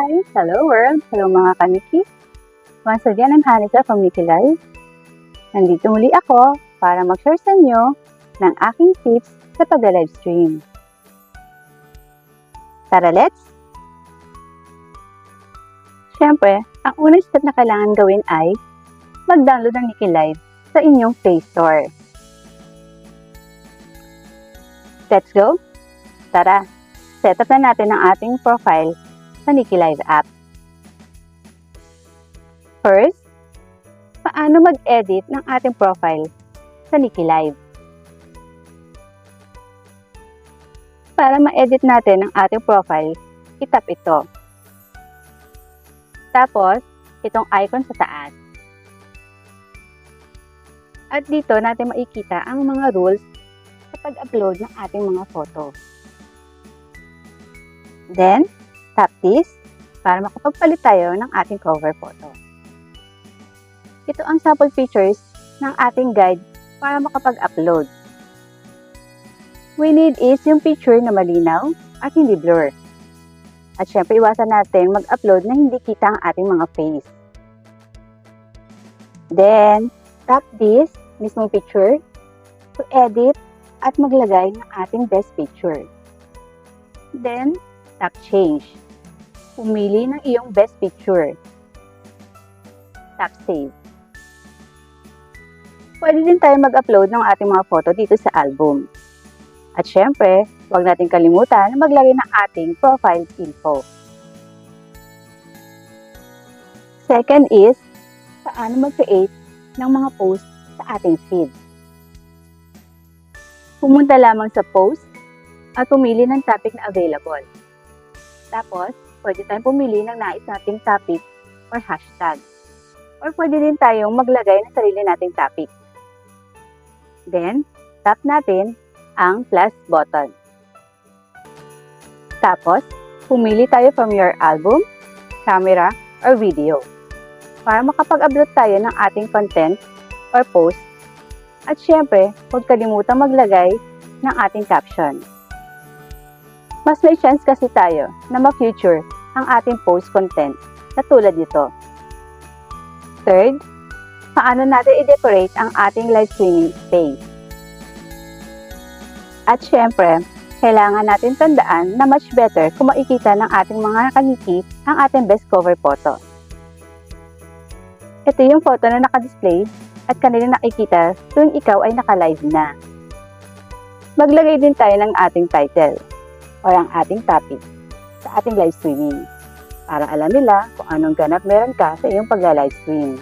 Hi! Hello world! Hello mga kaniki! Once again, I'm Hanisa from Nikki Live. Nandito muli ako para mag-share sa inyo ng aking tips sa pag-livestream. Tara, let's! Siyempre, ang unang step na kailangan gawin ay mag-download ng Nikki Live sa inyong Play Store. Let's go! Tara! Set up na natin ang ating profile sa Nikki Live app. First, paano mag-edit ng ating profile sa Nikki Live? Para ma-edit natin ang ating profile, itap ito. Tapos, itong icon sa taas. At dito natin makikita ang mga rules sa pag-upload ng ating mga photo. Then, tap this para makapagpalit tayo ng ating cover photo. Ito ang sample features ng ating guide para makapag-upload. We need is yung picture na malinaw at hindi blur. At syempre, iwasan natin mag-upload na hindi kita ang ating mga face. Then, tap this mismong picture to edit at maglagay ng ating best picture. Then, tap change. Pumili ng iyong best picture. Tap save. Pwede din tayo mag-upload ng ating mga photo dito sa album. At syempre, huwag natin kalimutan na maglagay ng ating profile info. Second is, paano mag-create ng mga post sa ating feed. Pumunta lamang sa post at pumili ng topic na available. Tapos, pwede tayong pumili ng nais nating topic or hashtag. Or pwede din tayong maglagay ng sarili nating topic. Then, tap natin ang plus button. Tapos, pumili tayo from your album, camera, or video para makapag-upload tayo ng ating content or post. At syempre, huwag kalimutang maglagay ng ating caption. Mas may chance kasi tayo na ma-feature ang ating post content na tulad nito. Third, paano natin i-decorate ang ating live streaming space? At syempre, kailangan natin tandaan na much better kung makikita ng ating mga kaniki ang ating best cover photo. Ito yung photo na nakadisplay at kanilang nakikita tuwing ikaw ay naka-live na. Maglagay din tayo ng ating title o ang ating topic sa ating live streaming para alam nila kung anong ganap meron ka sa iyong pag-live stream.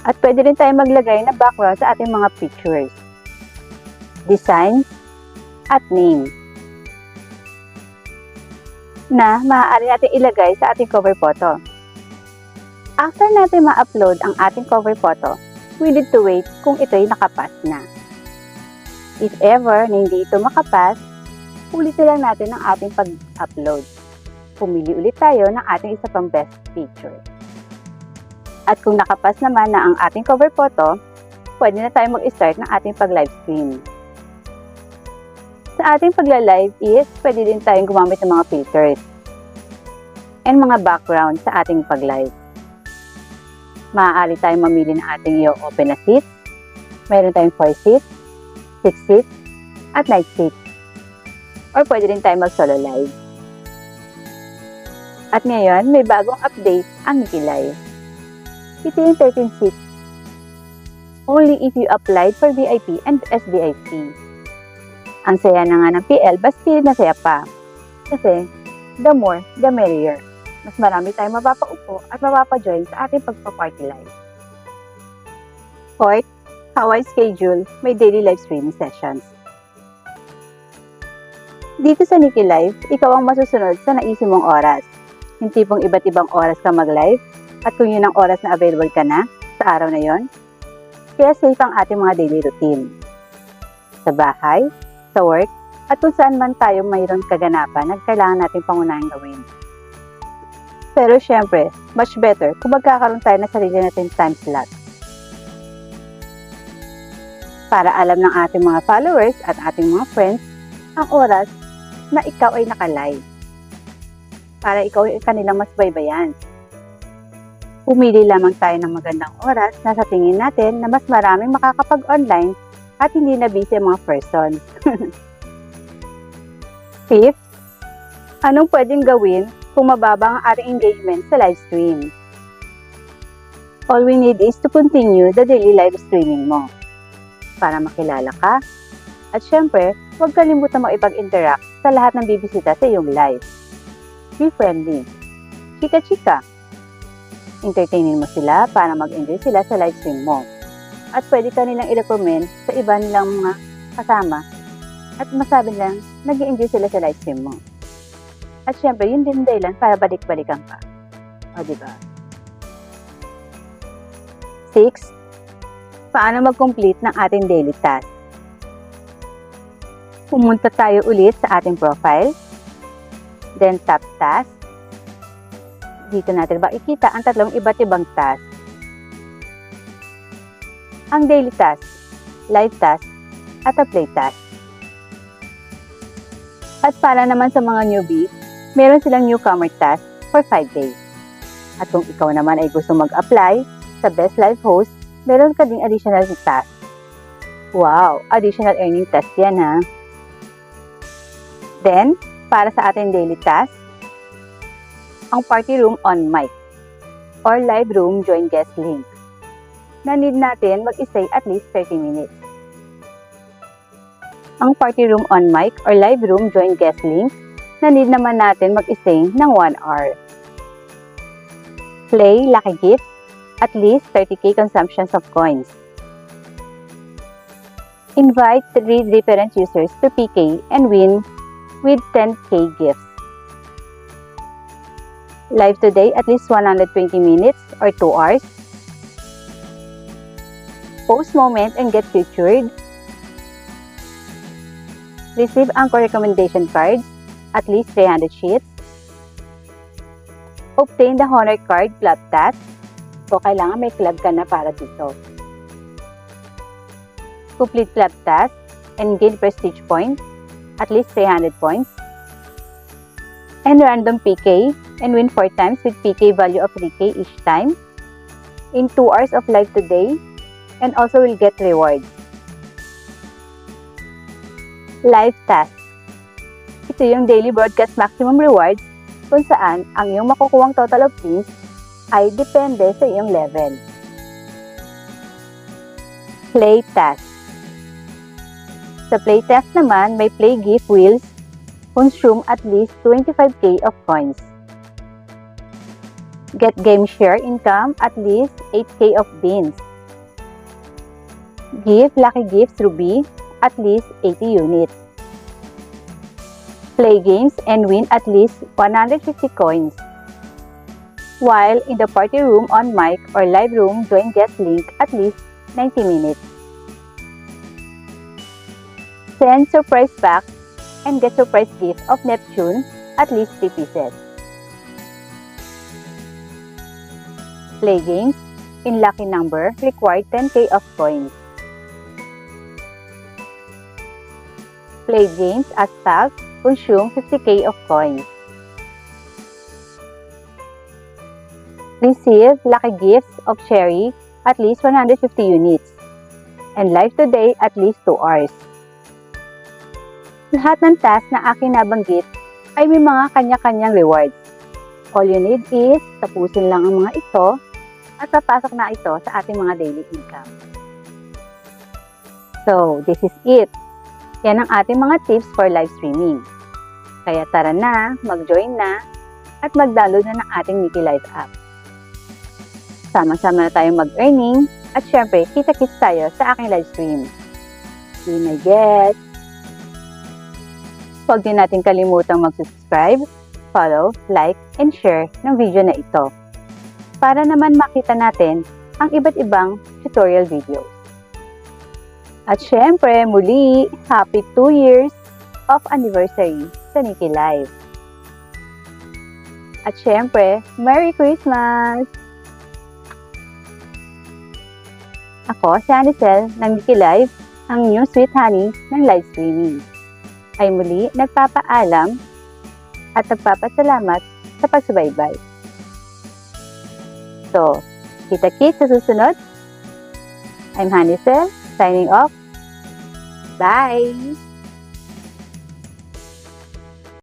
At pwede rin tayo maglagay na background sa ating mga pictures, design, at name na maaari natin ilagay sa ating cover photo. After natin ma-upload ang ating cover photo, we need to wait kung ito'y nakapass na. If ever na hindi ito makapass, ulitin lang natin ang ating pag-upload. Pumili ulit tayo ng ating isa pang best picture. At kung nakapass naman na ang ating cover photo, pwede na tayo mag-start ng ating pag-live stream. Sa ating pagla-live is, pwede din tayong gumamit ng mga filters and mga background sa ating pag-live. Maaari tayong mamili ng ating i-open na seats. Meron tayong 4 seats, 6 seats, at night seats. Or pwede rin tayo mag-solo live. At ngayon, may bagong update ang Nikki Live. Ito yung 13 seats. Only if you applied for VIP and SVIP. Ang saya na nga ng PL, bas pilit na saya pa. Kasi, the more, the merrier. Mas marami tayong mapapaupo at mapapajoin sa ating pagpa-party live. Fourth, how I schedule my daily live streaming sessions. Dito sa Nikki Live, ikaw ang masusunod sa naisip mong oras. Yung tipong iba't ibang oras ka mag-live at kung yun ang oras na available ka na sa araw na yon, kaya safe ang ating mga daily routine. Sa bahay, sa work, at kung saan man tayo mayroon kaganapan na kailangan natin pangunahing gawin. Pero syempre, much better kung magkakaroon tayo na sarili natin time slot. Para alam ng ating mga followers at ating mga friends ang oras na ikaw ay naka-live. para ikaw ay kanilang mas baybayan. Pumili lamang tayo ng magandang oras na sa tingin natin na mas maraming makakapag-online at hindi na busy ang mga persons. Fifth, anong pwedeng gawin kung mababa ang ating engagement sa live stream? All we need is to continue the daily live streaming mo para makilala ka. At syempre, huwag kalimutan makipag-interact sa lahat ng bibisita sa iyong live. Be friendly. Chika-chika. Entertainin mo sila para mag-enjoy sila sa live stream mo. At pwede ka nilang i-recommend sa iba nilang mga kasama at masabi nilang nag-enjoy sila sa live stream mo. At syempre, yun din dahilan para balik-balikan ka. O, diba? 6. Paano mag-complete ng ating daily task? Pumunta tayo ulit sa ating profile. Then, tap task. Dito natin makikita ang tatlong iba't ibang task. Ang daily task, live task, at a play task. At para naman sa mga newbie, meron silang newcomer task for 5 days. At kung ikaw naman ay gusto mag-apply sa Best Live Host, meron ka ding additional task. Wow! Additional earning task yan ha. Then, para sa ating daily task, ang party room on mic or live room join guest link na need natin mag-stay at least 30 minutes. Ang party room on mic or live room join guest link na need naman natin mag-stay ng 1 hour. Play lucky gifts at least 30k consumptions of coins. Invite 3 different users to PK and win with 10k gifts. Live today at least 120 minutes or 2 hours. Post moment and get featured. Receive Anchor recommendation cards, at least 300 sheets. Obtain the Honor Card Club Task. So, kailangan may club ka na para dito. Complete club task and gain prestige points, at least 300 points. And random PK and win 4 times with PK value of 3k each time in 2 hours of live today, and also will get rewards. Live task. Ito yung daily broadcast maximum rewards kung saan ang iyong makukuhang total of wins ay depende sa iyong level. Play task. Sa play task naman, may play gift wheels consume at least 25k of coins. Get game share income at least 8k of beans. Give lucky gifts Ruby at least 80 units. Play games and win at least 150 coins. While in the party room on mic or live room join guest link at least 90 minutes. Send surprise pack and get surprise gift of Neptune at least 3 pieces. Play games in lucky number required 10k of coins. Play games as tag consume 50k of coins. Receive lucky gifts of Cherry at least 150 units. And live today at least 2 hours. Lahat ng task na aking nabanggit ay may mga kanya-kanyang rewards. All you need is tapusin lang ang mga ito at papasok na ito sa ating mga daily income. So, this is it. Yan ang ating mga tips for live streaming. Kaya tara na, mag-join na, at mag-download na ng ating Nikki Live app. Sama-sama na tayong mag-earning, at syempre, kita-kits tayo sa aking live stream. See you get! Huwag din natin kalimutang mag-subscribe, follow, like, and share ng video na ito para naman makita natin ang iba't ibang tutorial videos. At syempre, muli, happy 2 years of anniversary sa Nikki Live. At syempre, Merry Christmas! Ako, si Anicel ng Nikki Live, ang new sweet honey ng live streaming. Ay muli nagpapaalam at nagpapasalamat sa pagsubaybay. So, kita-kits sa susunod. I'm Hanisel, signing off. Bye!